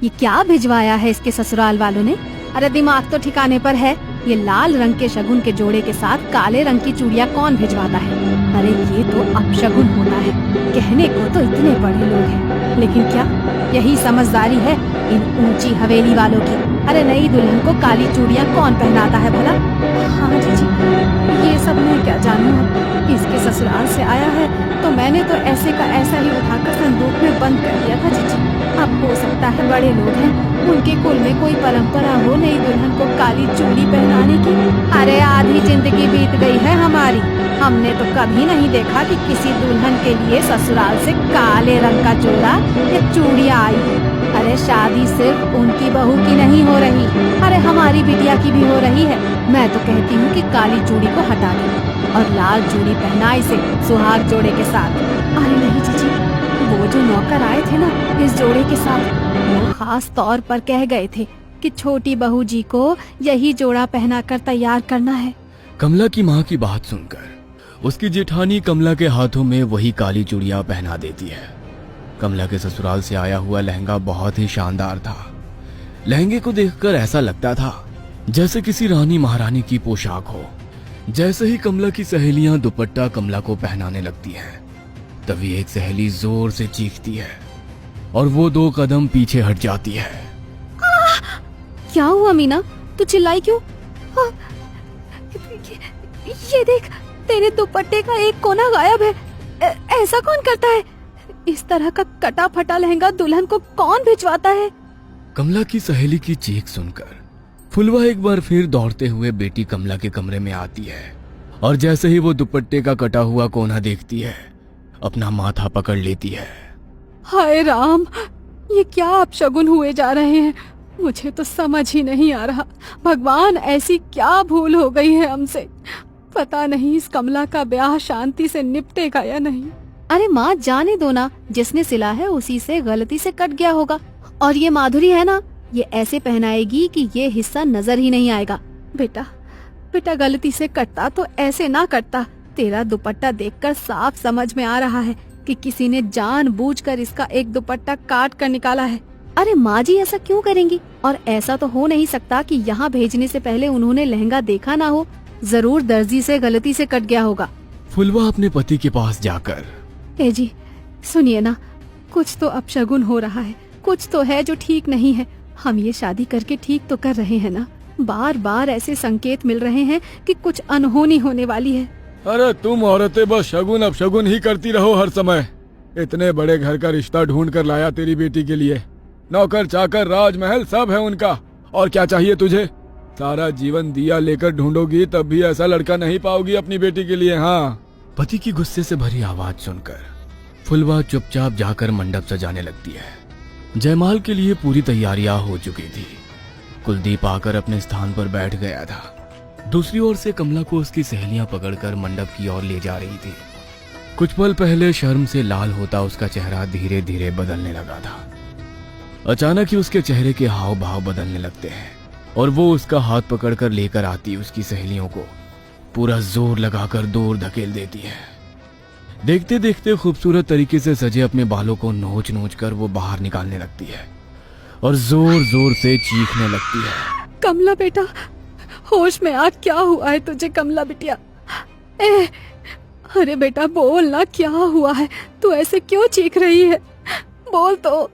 ये क्या भिजवाया है इसके ससुराल वालों ने? अरे दिमाग तो ठिकाने पर है। ये लाल रंग के शगुन के जोड़े के साथ काले रंग की चूड़ियाँ कौन भिजवाता है? अरे ये तो अपशगुन होता है। कहने को तो इतने बड़े लोग हैं, लेकिन क्या यही समझदारी है इन ऊंची हवेली वालों की? अरे नई दुल्हन को काली चूड़ियाँ कौन पहनाता है भला? हाँ जी, ये सब मैं क्या जानूँ। इसके ससुराल से आया है तो मैंने तो ऐसे का ऐसा ही उठाकर संदूक में बंद कर दिया था जीजी। अब हो सकता है बड़े लोग हैं, उनके कुल में कोई परंपरा हो नई दुल्हन को काली चूड़ी पहनाने की। अरे आधी जिंदगी बीत गई है हमारी, हमने तो कभी नहीं देखा कि किसी दुल्हन के लिए ससुराल से काले रंग का जोड़ा या चूड़ियाँ आई है। अरे शादी सिर्फ उनकी बहू की नहीं हो रही, अरे हमारी बिटिया की भी हो रही है। मैं तो कहती हूँ कि काली चूड़ी को हटा दे और लाल चूड़ी पहना इसे सुहाग जोड़े के साथ। अरे नहीं जीजी, वो जो नौकर आए थे ना इस जोड़े के साथ, वो खास तौर पर कह गए थे कि छोटी बहू जी को यही जोड़ा पहनाकर तैयार करना है। कमला की माँ की बात सुनकर उसकी जेठानी कमला के हाथों में वही काली चूड़ियां पहना देती है। कमला के ससुराल से आया हुआ लहंगा बहुत ही शानदार था। लहंगे को देखकर ऐसा लगता था जैसे किसी रानी महारानी की पोशाक हो। जैसे ही कमला की सहेलियां दुपट्टा कमला को पहनाने लगती हैं, तभी एक सहेली जोर से चीखती है और वो 2 कदम पीछे हट जाती है। क्या हुआ मीना, तू चिल्लाई क्यों? ये देख, तेरे दुपट्टे का एक कोना गायब है। ऐसा कौन करता है? इस तरह का कटा फटा लहंगा दुल्हन को कौन भिजवाता है? कमला की सहेली की चीख सुनकर फुलवा एक बार फिर दौड़ते हुए बेटी कमला के कमरे में आती है और जैसे ही वो दुपट्टे का कटा हुआ कोना देखती है, अपना माथा पकड़ लेती है। हाय राम, ये क्या अपशगुन हुए जा रहे हैं? मुझे तो समझ ही नहीं आ रहा। भगवान, ऐसी क्या भूल हो गई है हमसे? पता नहीं इस कमला का ब्याह शांति से निपटेगा या नहीं। अरे माँ, जाने दो ना, जिसने सिला है उसी से गलती से कट गया होगा। और ये माधुरी है ना, ये ऐसे पहनाएगी कि ये हिस्सा नजर ही नहीं आएगा। बेटा गलती से कटता तो ऐसे ना कटता। तेरा दुपट्टा देखकर साफ समझ में आ रहा है कि किसी ने जानबूझकर इसका एक दुपट्टा काट कर निकाला है। अरे माँ जी, ऐसा क्यों करेंगी? और ऐसा तो हो नहीं सकता कि यहाँ भेजने से पहले उन्होंने लहंगा देखा ना हो। जरूर दर्जी से गलती से कट गया होगा। फुलवा अपने पति के पास जाकर, ए जी सुनिए ना, कुछ तो अपशगुन हो रहा है, कुछ तो है जो ठीक नहीं है। हम ये शादी करके ठीक तो कर रहे हैं ना? बार बार ऐसे संकेत मिल रहे हैं कि कुछ अनहोनी होने वाली है। अरे तुम औरतें बस शगुन अपशगुन ही करती रहो हर समय। इतने बड़े घर का रिश्ता ढूंढ कर लाया तेरी बेटी के लिए। नौकर चाकर राजमहल सब है उनका, और क्या चाहिए तुझे? सारा जीवन दिया लेकर ढूंढोगी तब भी ऐसा लड़का नहीं पाओगी अपनी बेटी के लिए। हाँ। पति की गुस्से से भरी आवाज सुनकर फुलवा चुपचाप जाकर मंडप सजाने लगती है। जयमाल के लिए पूरी तैयारियां हो चुकी थी। कुलदीप आकर अपने स्थान पर बैठ गया था। दूसरी ओर से कमला को उसकी सहेलियां पकड़कर मंडप की ओर ले जा रही थी। कुछ पल पहले शर्म से लाल होता उसका चेहरा धीरे धीरे बदलने लगा था। अचानक ही उसके चेहरे के हाव भाव बदलने लगते हैं और वो उसका हाथ पकड़कर लेकर आती उसकी सहेलियों को पूरा जोर लगाकर दूर धकेल देती है। देखते देखते खूबसूरत तरीके से सजे अपने बालों को नोच नोच कर वो बाहर निकालने लगती है और जोर जोर से चीखने लगती है। कमला बेटा, होश में आ, क्या हुआ है तुझे? कमला बिटिया, अरे बेटा बोल ना, क्या हुआ है? तू ऐसे क्यों चीख रही है? बोल तो।